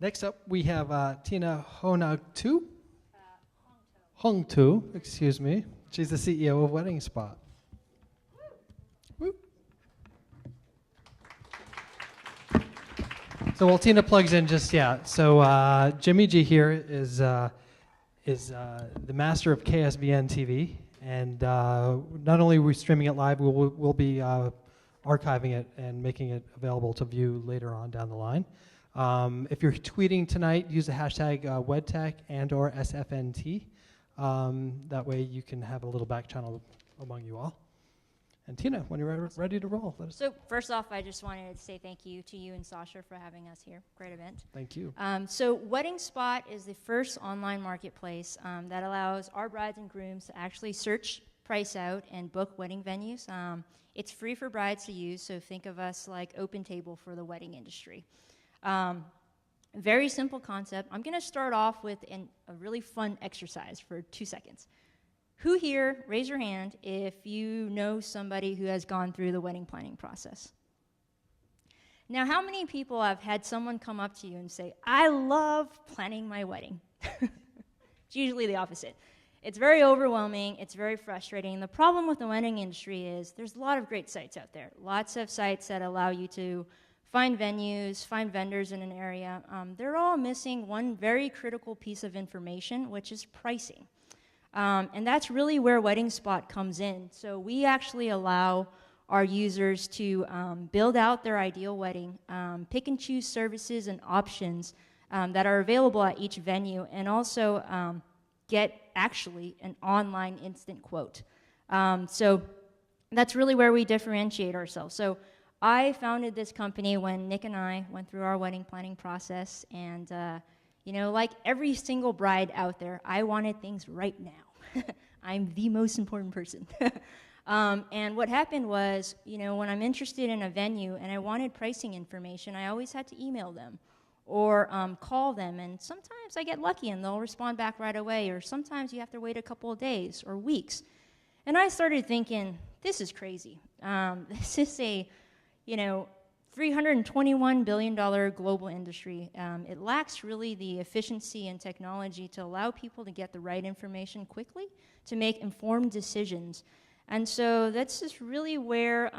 Next up, we have Tina Hoang-To. Hoang-To, excuse me. She's the CEO of Wedding Spot. Woo. So while Tina plugs in, Jimmy G here is the master of KSVN TV, and not only are we streaming it live, we'll be archiving it and making it available to view later on down the line. If you're tweeting tonight, use the hashtag WEDTech and/or SFNT. That way you can have a little back channel among you all. And Tina, when you're ready to roll, let us. So first off, I just wanted to say thank you to you and Sasha for having us here. Great event. Thank you. So Wedding Spot is the first online marketplace that allows our brides and grooms to actually search, price out, and book wedding venues. It's free for brides to use, so think of us like OpenTable for the wedding industry. Very simple concept. I'm going to start off with a really fun exercise for 2 seconds. Who here, raise your hand if you know somebody who has gone through the wedding planning process? Now, how many people have had someone come up to you and say, I love planning my wedding? It's usually the opposite. It's very overwhelming. It's very frustrating. The problem with the wedding industry is there's a lot of great sites out there. Lots of sites that allow you to find venues, find vendors in an area. They're all missing one very critical piece of information, which is pricing. And that's really where Wedding Spot comes in. So we actually allow our users to build out their ideal wedding, pick and choose services and options that are available at each venue, and also get actually an online instant quote. So that's really where we differentiate ourselves. So I founded this company when Nick and I went through our wedding planning process, and like every single bride out there, I wanted things right now. I'm the most important person. And what happened was, when I'm interested in a venue and I wanted pricing information, I always had to email them or call them, and sometimes I get lucky and they'll respond back right away, or sometimes you have to wait a couple of days or weeks. And I started thinking, this is crazy. This is a $321 billion global industry. It lacks really the efficiency and technology to allow people to get the right information quickly to make informed decisions. And so that's just really where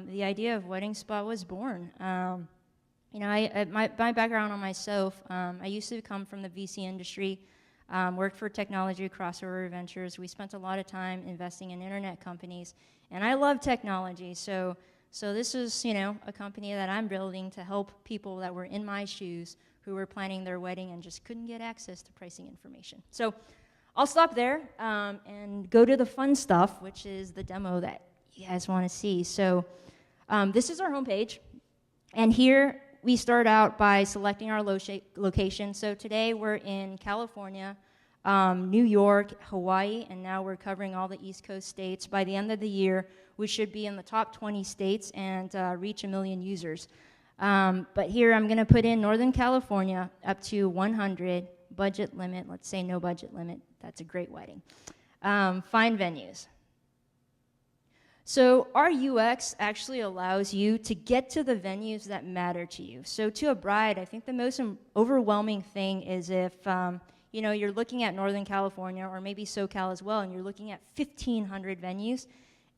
the idea of Wedding Spot was born. My background on myself, I used to come from the VC industry, worked for technology crossover ventures. We spent a lot of time investing in internet companies, and I love technology. So this is, a company that I'm building to help people that were in my shoes who were planning their wedding and just couldn't get access to pricing information. So I'll stop there and go to the fun stuff, which is the demo that you guys want to see. So this is our homepage, and here we start out by selecting our location. So today we're in California, New York, Hawaii, and now we're covering all the East Coast states. By the end of the year, we should be in the top 20 states and reach 1 million users. But here I'm going to put in Northern California up to 100, budget limit, let's say no budget limit. That's a great wedding. Find venues. So our UX actually allows you to get to the venues that matter to you. So to a bride, I think the most overwhelming thing is if you're looking at Northern California or maybe SoCal as well, and you're looking at 1,500 venues,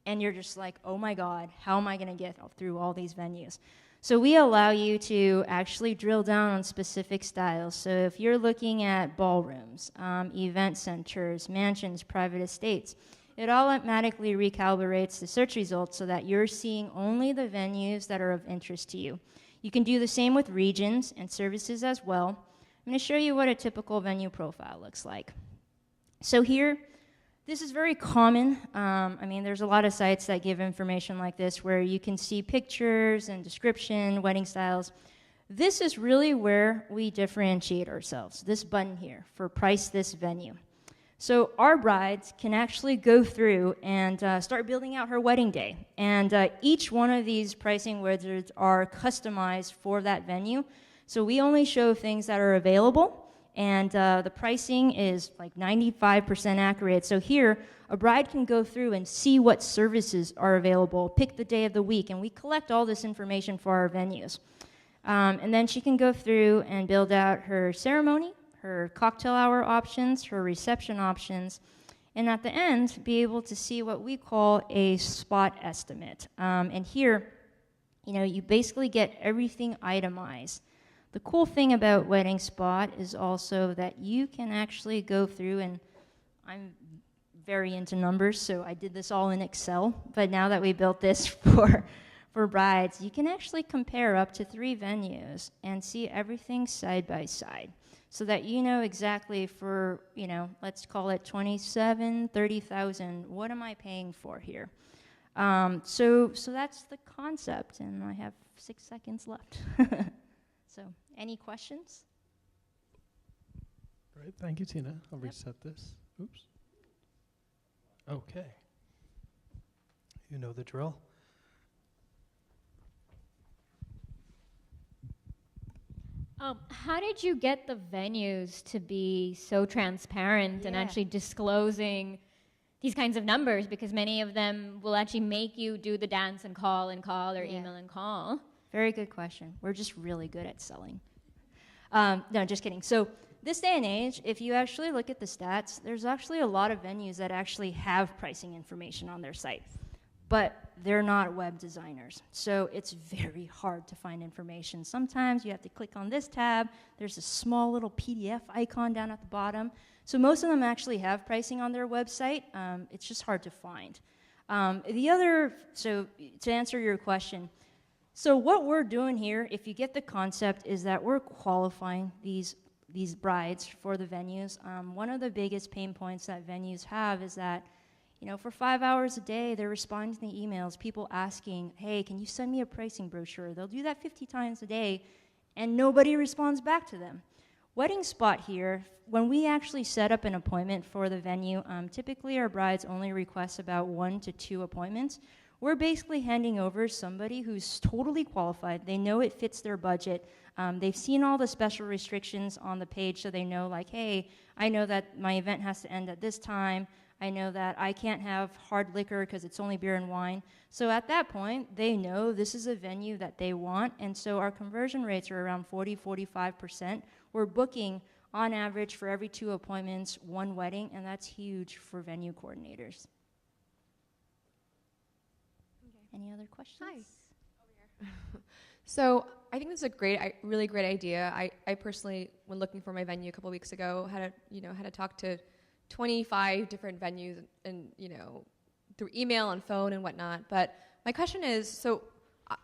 and you're just like, oh my God, how am I going to get through all these venues? So we allow you to actually drill down on specific styles. So if you're looking at ballrooms, event centers, mansions, private estates, it automatically recalibrates the search results so that you're seeing only the venues that are of interest to you. You can do the same with regions and services as well. I'm going to show you what a typical venue profile looks like. So here, this is very common. There's a lot of sites that give information like this where you can see pictures and description, wedding styles. This is really where we differentiate ourselves, this button here, for price this venue. So our brides can actually go through and start building out her wedding day. And each one of these pricing wizards are customized for that venue. So we only show things that are available, and the pricing is like 95% accurate. So here, a bride can go through and see what services are available, pick the day of the week, and we collect all this information for our venues. And then she can go through and build out her ceremony, her cocktail hour options, her reception options, and at the end, be able to see what we call a spot estimate. And here, you basically get everything itemized. The cool thing about Wedding Spot is also that you can actually go through, and I'm very into numbers, so I did this all in Excel, but now that we built this for brides, you can actually compare up to 3 venues and see everything side by side, so that you know exactly for, let's call it 27, 30,000, what am I paying for here? So that's the concept, and I have 6 seconds left. So, any questions? Great, thank you, Tina. I'll reset this. Oops. Okay. You know the drill. How did you get the venues to be so transparent and actually disclosing these kinds of numbers? Because many of them will actually make you do the dance and call or email and call. Very good question. We're just really good at selling. No, just kidding. So this day and age, if you actually look at the stats, there's actually a lot of venues that actually have pricing information on their site, but they're not web designers. So it's very hard to find information. Sometimes you have to click on this tab. There's a small little PDF icon down at the bottom. So most of them actually have pricing on their website. It's just hard to find. So to answer your question, so what we're doing here, if you get the concept, is that we're qualifying these brides for the venues. One of the biggest pain points that venues have is that, for 5 hours a day, they're responding to the emails, people asking, hey, can you send me a pricing brochure? They'll do that 50 times a day, and nobody responds back to them. Wedding Spot here, when we actually set up an appointment for the venue, typically our brides only request about 1 to 2 appointments. We're basically handing over somebody who's totally qualified. They know it fits their budget. They've seen all the special restrictions on the page, so they know, like, hey, I know that my event has to end at this time. I know that I can't have hard liquor because it's only beer and wine. So at that point, they know this is a venue that they want, and so our conversion rates are around 40-45%. We're booking, on average, for every 2 appointments, 1 wedding, and that's huge for venue coordinators. Any other questions? Hi. Over here. So I think this is a really great idea. I personally, when looking for my venue a couple weeks ago, had to talk to 25 different venues and through email and phone and whatnot. But my question is, so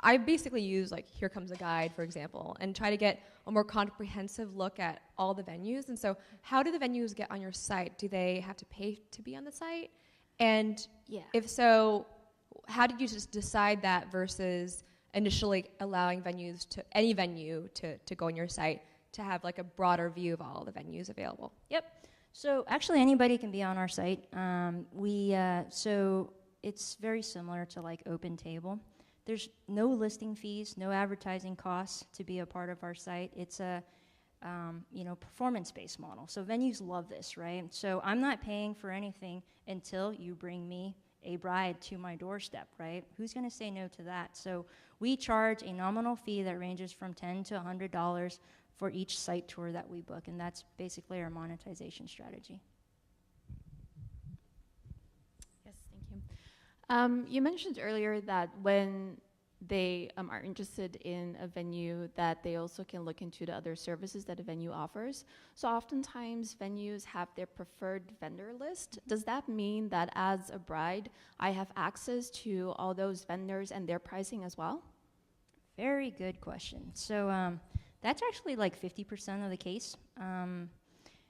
I basically use Here Comes a Guide, for example, and try to get a more comprehensive look at all the venues. And so how do the venues get on your site? Do they have to pay to be on the site? And if so, how did you just decide that versus initially allowing any venue to go on your site to have a broader view of all the venues available? Yep. So actually anybody can be on our site. So it's very similar to Open Table. There's no listing fees, no advertising costs to be a part of our site. It's a performance-based model. So venues love this, right? So I'm not paying for anything until you bring me a bride to my doorstep, right? Who's going to say no to that? So we charge a nominal fee that ranges from $10 to $100 for each site tour that we book, and that's basically our monetization strategy. Yes, thank you. You mentioned earlier that when they are interested in a venue, that they also can look into the other services that a venue offers. So oftentimes venues have their preferred vendor list. Does that mean that as a bride, I have access to all those vendors and their pricing as well? Very good question. So that's actually 50% of the case.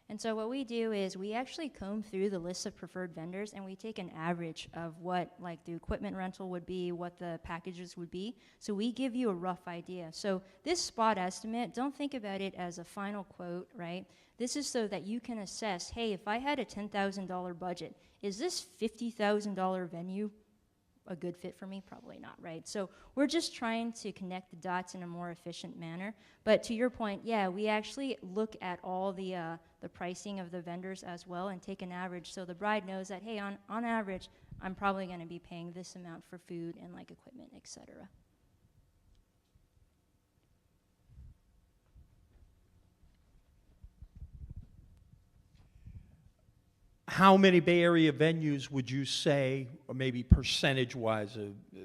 And so what we do is we actually comb through the list of preferred vendors, and we take an average of what the equipment rental would be, what the packages would be. So we give you a rough idea. So this spot estimate, don't think about it as a final quote, right? This is so that you can assess, hey, if I had a $10,000 budget, is this $50,000 venue a good fit for me? Probably not, right? So we're just trying to connect the dots in a more efficient manner. But to your point, we actually look at all the pricing of the vendors as well and take an average, so the bride knows that, hey, on average, I'm probably going to be paying this amount for food and equipment, etc. how many Bay Area venues would you say, or maybe percentage-wise,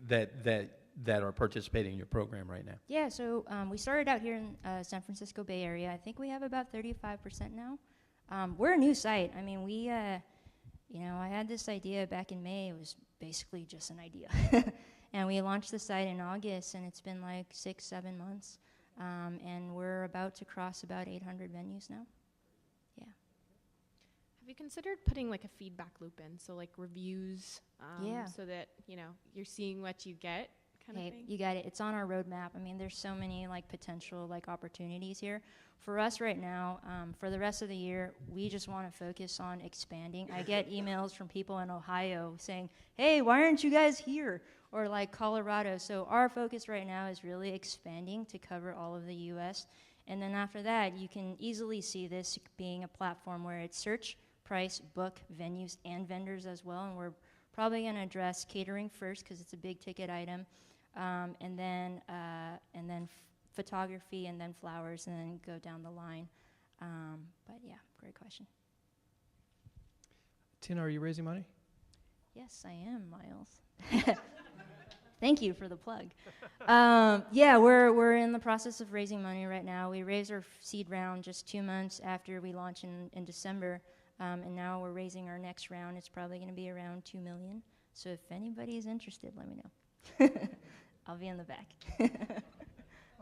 that are participating in your program right now? Yeah, so we started out here in San Francisco Bay Area. I think we have about 35% now. We're a new site. I mean, I had this idea back in May. It was basically just an idea. And we launched the site in August, and it's been like 6-7 months. And we're about to cross about 800 venues now. Yeah. Have you considered putting like a feedback loop in, so like reviews, Yeah. so that you're seeing what you get, kind of Hey, thing? you got it. It's on our roadmap. I mean, there's so many like potential like opportunities here. For us right now, for the rest of the year, we just want to focus on expanding. I get emails from people in Ohio saying, "Hey, why aren't you guys here?" Or like Colorado. So our focus right now is really expanding to cover all of the U.S. And then after that, you can easily see this being a platform where it's search, price, book, venues, and vendors as well. And we're probably going to address catering first because it's a big ticket item, and then photography, and then flowers, and then go down the line. But yeah, great question. Tina, are you raising money? Yes, I am, Miles. Thank you for the plug. Yeah, we're in the process of raising money right now. We raised our seed round just 2 months after we launched in December, and now we're raising our next round. It's probably going to be around $2 million. So if anybody is interested, let me know. I'll be in the back.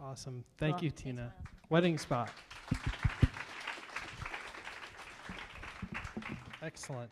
Awesome. Thank Cool. you, Thanks, Tina. Miles. Wedding spot. Excellent.